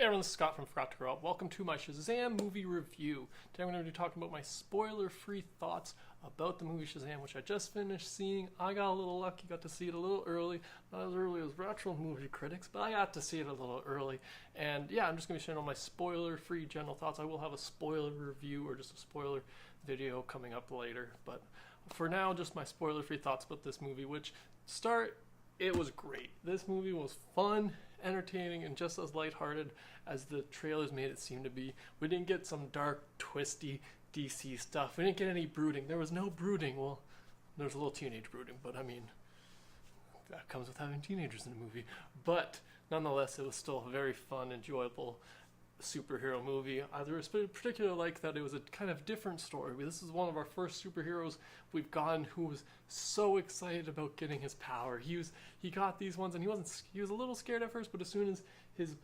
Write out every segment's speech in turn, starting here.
everyone, this is Scott from Forgot to Grow Up. Welcome to my Shazam movie review. Today I'm going to be talking about my spoiler-free thoughts about the movie Shazam, which I just finished seeing. I got a little lucky, got to see it a little early. Not as early as retro movie critics, but I got to see it a little early. And yeah, I'm just going to be sharing all my spoiler-free general thoughts. I will have a spoiler review or just a spoiler video coming up later. But for now, just my spoiler-free thoughts about this movie, it was great. This movie was fun, entertaining, and just as lighthearted as the trailers made it seem to be. We didn't get some dark, twisty DC stuff. We didn't get any brooding. There was no brooding. Well, there was a little teenage brooding, but I mean, that comes with having teenagers in a movie. But nonetheless, it was still a very fun, enjoyable superhero movie. I particularly like that it was a kind of different story. This is one of our first superheroes we've gotten who was so excited about getting his power. He got these ones and he was a little scared at first, but as soon as his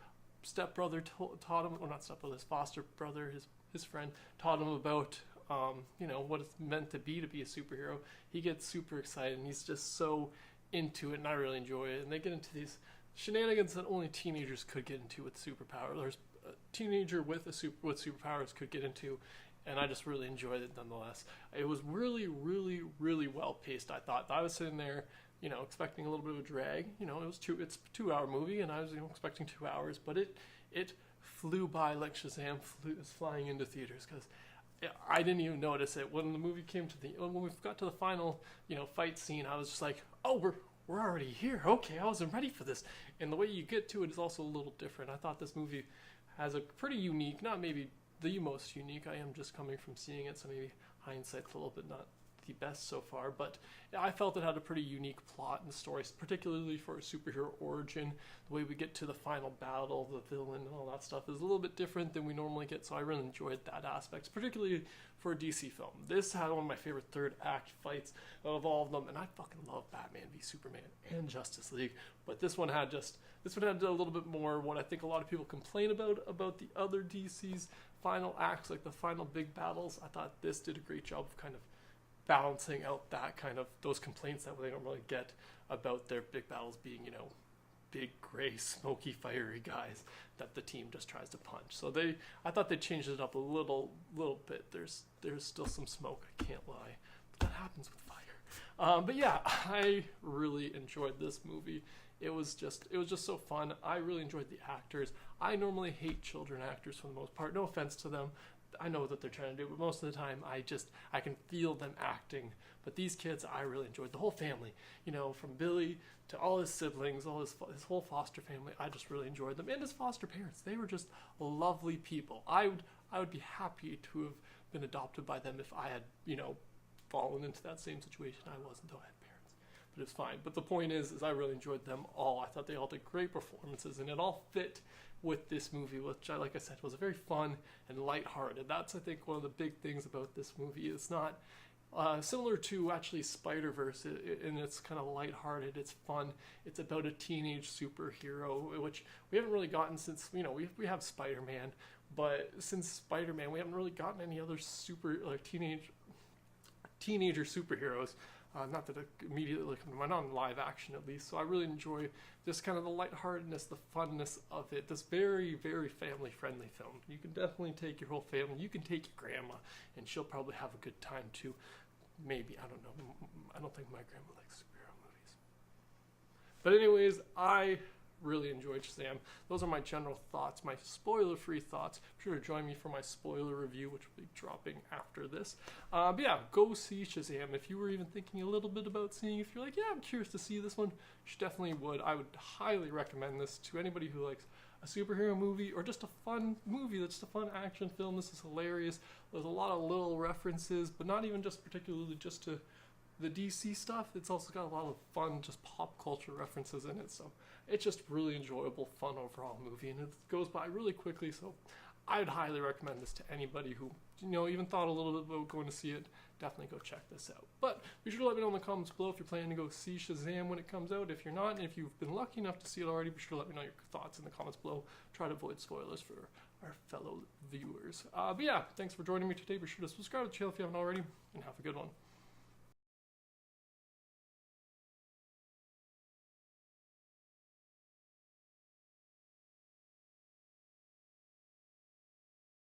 stepbrother taught him, or not stepbrother, his foster brother, his friend taught him about what it's meant to be a superhero, he gets super excited and he's just so into it, and I really enjoy it. And they get into these shenanigans that only teenagers could get into with superpowers. There's a teenager with superpowers could get into, and I just really enjoyed it nonetheless. It was really, really, really well paced. I thought I was sitting there, expecting a little bit of a drag. It's a 2-hour movie, and I was expecting 2 hours, but it flew by like Shazam is flying into theaters, because I didn't even notice it when the movie came when we got to the final fight scene. I was just like, oh, we're already here. Okay, I wasn't ready for this. And the way you get to it is also a little different. I thought this movie has a pretty unique, not maybe the most unique, I am just coming from seeing it, so maybe hindsight's a little bit not the best so far, but I felt it had a pretty unique plot and story, particularly for a superhero origin. The way we get to the final battle, the villain, and all that stuff is a little bit different than we normally get, so I really enjoyed that aspect, particularly for a DC film. This had one of my favorite third act fights of all of them, and I fucking love Batman v Superman and Justice League, but this one had a little bit more what I think a lot of people complain about the other DC's final acts, like the final big battles. I thought this did a great job of kind of balancing out that kind of those complaints that they don't really get about their big battles being, big gray, smoky, fiery guys that the team just tries to punch. So I thought they changed it up a little bit. There's still some smoke, I can't lie, but that happens with fire. But yeah, I really enjoyed this movie. It was just so fun. I really enjoyed the actors. I normally hate children actors for the most part. No offense to them. I know what they're trying to do, but most of the time I can feel them acting. But these kids, I really enjoyed. The whole family, from Billy to all his siblings, all his whole foster family, I just really enjoyed them. And his foster parents, they were just lovely people. I would be happy to have been adopted by them if I had, fallen into that same situation I was until I had parents. But it's fine. But the point is I really enjoyed them all. I thought they all did great performances, and it all fit with this movie, which, like I said, was very fun and lighthearted. That's, I think, one of the big things about this movie. It's not similar to, actually, Spider-Verse, and it's kind of lighthearted. It's fun. It's about a teenage superhero, which we haven't really gotten since, we have Spider-Man, but since Spider-Man, we haven't really gotten any other teenager superheroes. Not that it immediately come to mind, on live action at least. So I really enjoy just kind of the lightheartedness, the funness of it. This very, very family-friendly film. You can definitely take your whole family. You can take your grandma, and she'll probably have a good time too. Maybe, I don't know. I don't think my grandma likes superhero movies. But anyways, I really enjoyed Shazam. Those are my general thoughts, my spoiler-free thoughts. Be sure to join me for my spoiler review, which will be dropping after this. But yeah, go see Shazam. If you were even thinking a little bit about seeing, if you're like, yeah, I'm curious to see this one, you definitely would. I would highly recommend this to anybody who likes a superhero movie or just a fun movie that's just a fun action film. This is hilarious. There's a lot of little references, but not even just particularly just to the DC stuff. It's also got a lot of fun, just pop culture references in it, so it's just really enjoyable, fun overall movie, and it goes by really quickly. So I'd highly recommend this to anybody who even thought a little bit about going to see it. Definitely go check this out. But be sure to let me know in the comments below if you're planning to go see Shazam when it comes out. If you're not, and if you've been lucky enough to see it already, be sure to let me know your thoughts in the comments below. Try to avoid spoilers for our fellow viewers. But yeah, thanks for joining me today. Be sure to subscribe to the channel if you haven't already, and have a good one.